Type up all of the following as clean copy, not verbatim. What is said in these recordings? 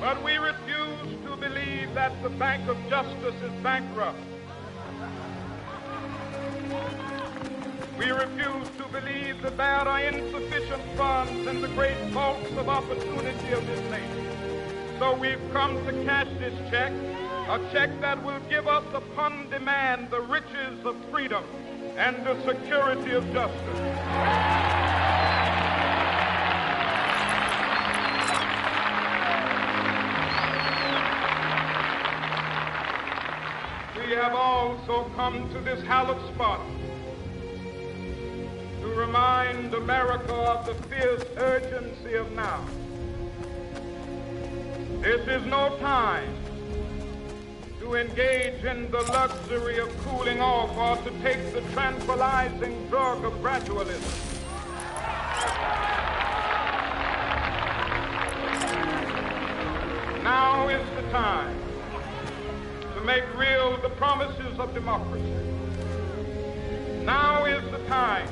But we refuse to believe that the Bank of Justice is bankrupt. We refuse to believe that there are insufficient funds in the great vaults of opportunity of this nation. So we've come to cash this check, a check that will give us upon demand the riches of freedom and the security of justice. We have also come to this hallowed spot to remind America of the fierce urgency of now. This is no time to engage in the luxury of cooling off or to take the tranquilizing drug of gradualism. Now is the time to make real the promises of democracy. Now is the time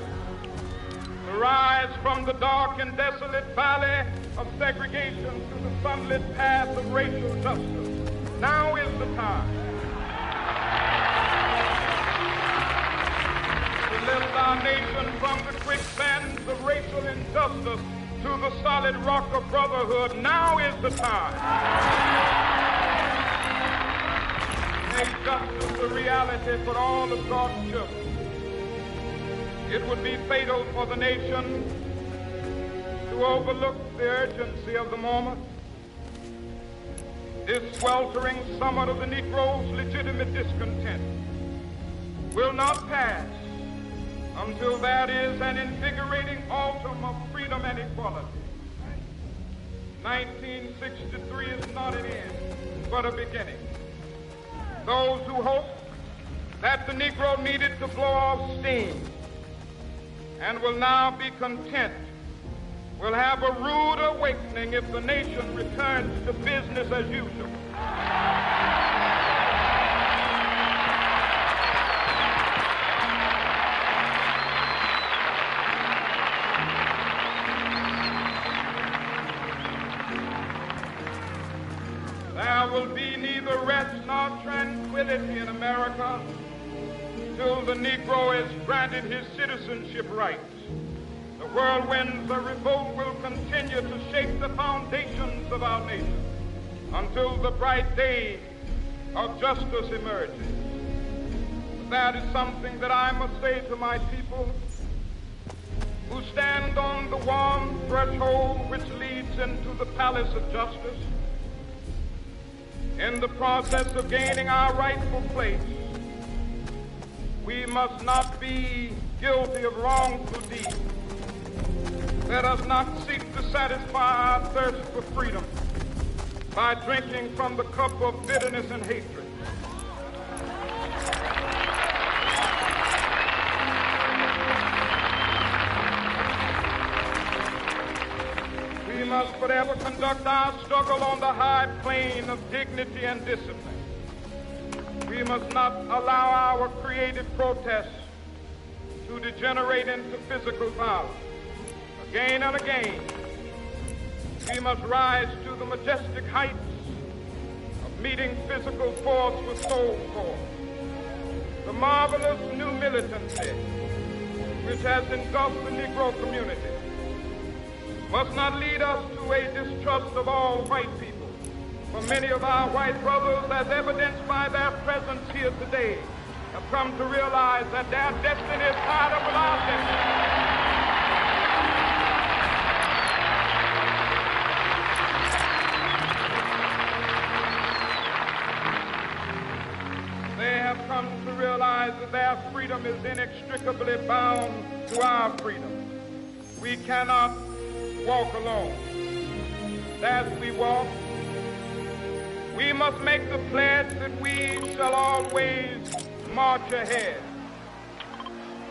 to rise from the dark and desolate valley of segregation to the sunlit path of racial justice. Now is the time to lift our nation from the quicksands of racial injustice to the solid rock of brotherhood. Now is the time to make justice a reality for all of God's children. It would be fatal for the nation to overlook the urgency of the moment. This sweltering summit of the Negro's legitimate discontent will not pass until there is an invigorating autumn of freedom and equality. 1963 is not an end, but a beginning. Those who hope that the Negro needed to blow off steam and will now be content will have a rude awakening if the nation returns to business as usual. There will be neither rest nor tranquility in America till the Negro is granted his citizenship rights. The whirlwinds of revolt will continue to shake the foundations of our nation until the bright day of justice emerges. But that is something that I must say to my people who stand on the warm threshold which leads into the palace of justice. In the process of gaining our rightful place, we must not be guilty of wrongful deeds. Let us not seek to satisfy our thirst for freedom by drinking from the cup of bitterness and hatred. We must forever conduct our struggle on the high plane of dignity and discipline. We must not allow our creative protests to degenerate into physical violence. Again and again, we must rise to the majestic heights of meeting physical force with soul force. The marvelous new militancy which has engulfed the Negro community must not lead us to a distrust of all white people. For many of our white brothers, as evidenced by their presence here today, have come to realize that their destiny is tied up with our destiny. They have come to realize that their freedom is inextricably bound to our freedom. We cannot walk alone. As we walk, we must make the pledge that we shall always march ahead.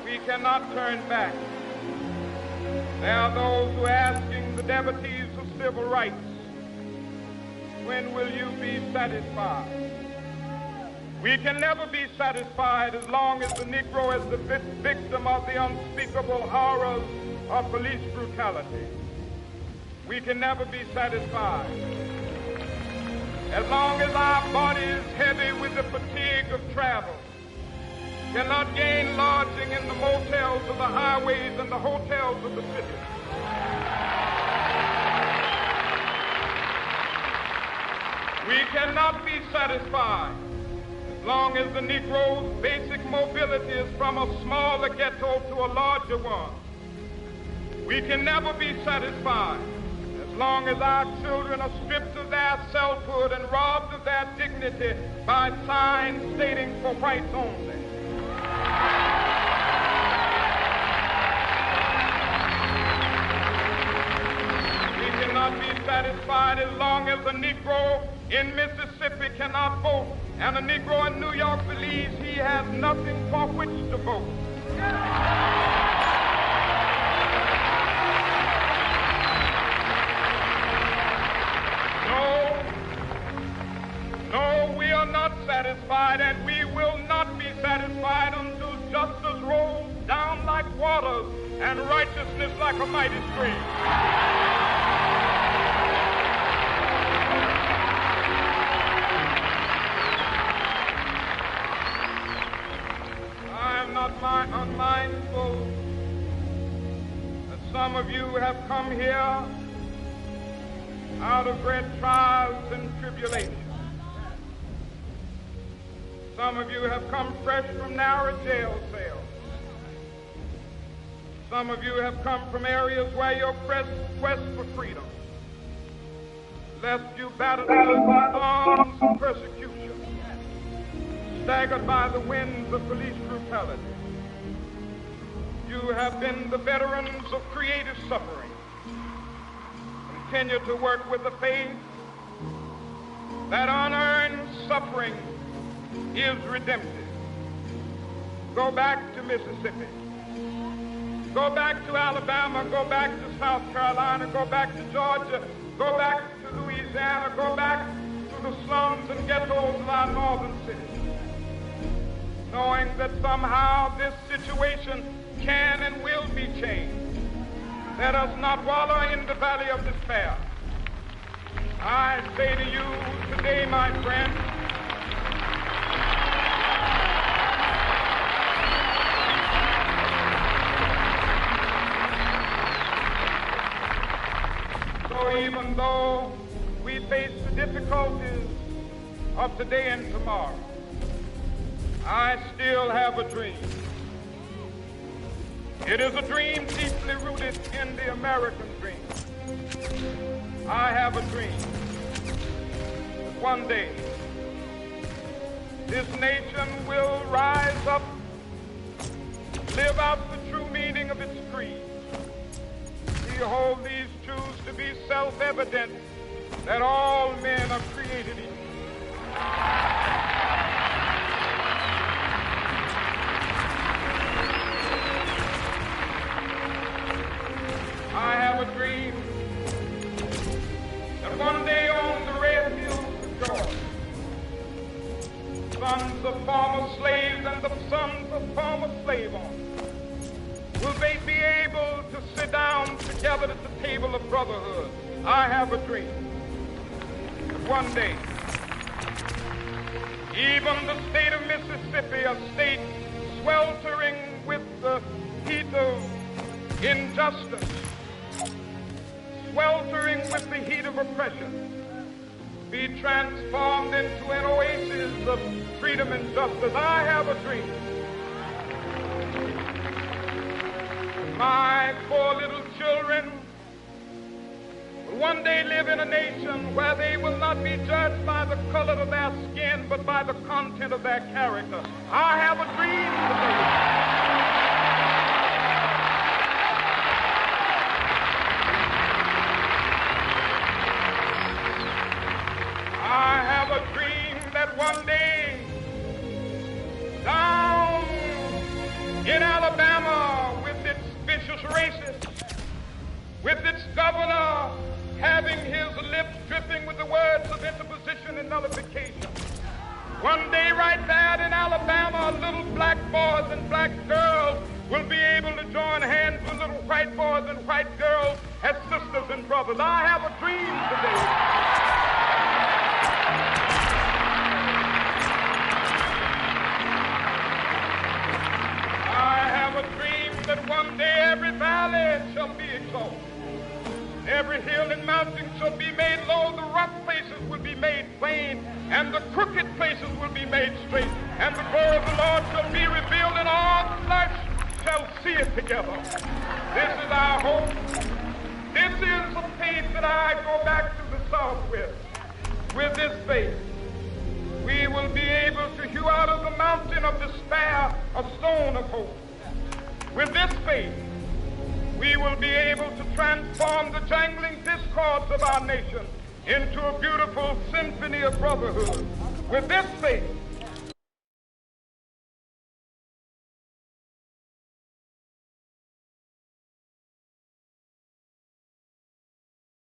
We cannot turn back. There are those who are asking the devotees of civil rights, when will you be satisfied? We can never be satisfied as long as the Negro is the victim of the unspeakable horrors of police brutality. We can never be satisfied as long as our body is heavy with the fatigue of travel, cannot gain lodging in the motels of the highways and the hotels of the city. We cannot be satisfied as long as the Negro's basic mobility is from a smaller ghetto to a larger one. We can never be satisfied as long as our children are stripped of their selfhood and robbed of their dignity by signs stating for whites only. We cannot be satisfied as long as a Negro in Mississippi cannot vote and a Negro in New York believes he has nothing for which to vote. No, we are not satisfied, and we will not be satisfied until justice rolls down like waters and righteousness like a mighty stream. I am not unmindful that some of you have come here out of great trials and tribulations. Some of you have come fresh from narrow jail cells. Some of you have come from areas where your quest for freedom left you battered by storms of persecution, staggered by the winds of police brutality. You have been the veterans of creative suffering. Continue to work with the faith that unearned suffering is redemptive. Go back to Mississippi. Go back to Alabama. Go back to South Carolina. Go back to Georgia. Go back to Louisiana. Go back to the slums and ghettos of our northern cities. Knowing that somehow this situation can and will be changed. Let us not wallow in the valley of despair. I say to you today, my friend, so even though we face the difficulties of today and tomorrow, I still have a dream. It is a dream deeply rooted in the American dream. I have a dream that one day this nation will rise up, live out the true meaning of its creed. We hold these truths to be self-evident that all men are created equal. I have a dream that one day on the red hills of Georgia, sons of former slaves and the sons of former slave owners will they be able to sit down together at the table of brotherhood. I have a dream that one day even the state of Mississippi, a state sweltering with the heat of injustice, sweltering with the heat of oppression, be transformed into an oasis of freedom and justice. I have a dream. My poor little children will one day live in a nation where they will not be judged by the color of their skin, but by the content of their character. I have a dream today. I have a dream that one day down in Alabama with its vicious racists, with its governor having his lips dripping with the words of interposition and nullification, one day right there in Alabama, little black boys and black girls will be able to join hands with little white boys and white girls as sisters and brothers. I have a dream today. mountains shall be made low, the rough places will be made plain, and the crooked places will be made straight, and the glory of the Lord shall be revealed, and all flesh shall see it together. This is our hope. This is the faith that I go back to the South with. With this faith, we will be able to hew out of the mountain of despair a stone of hope. With this faith, we will be able to transform the jangling discords of our nation into a beautiful symphony of brotherhood. With this faith,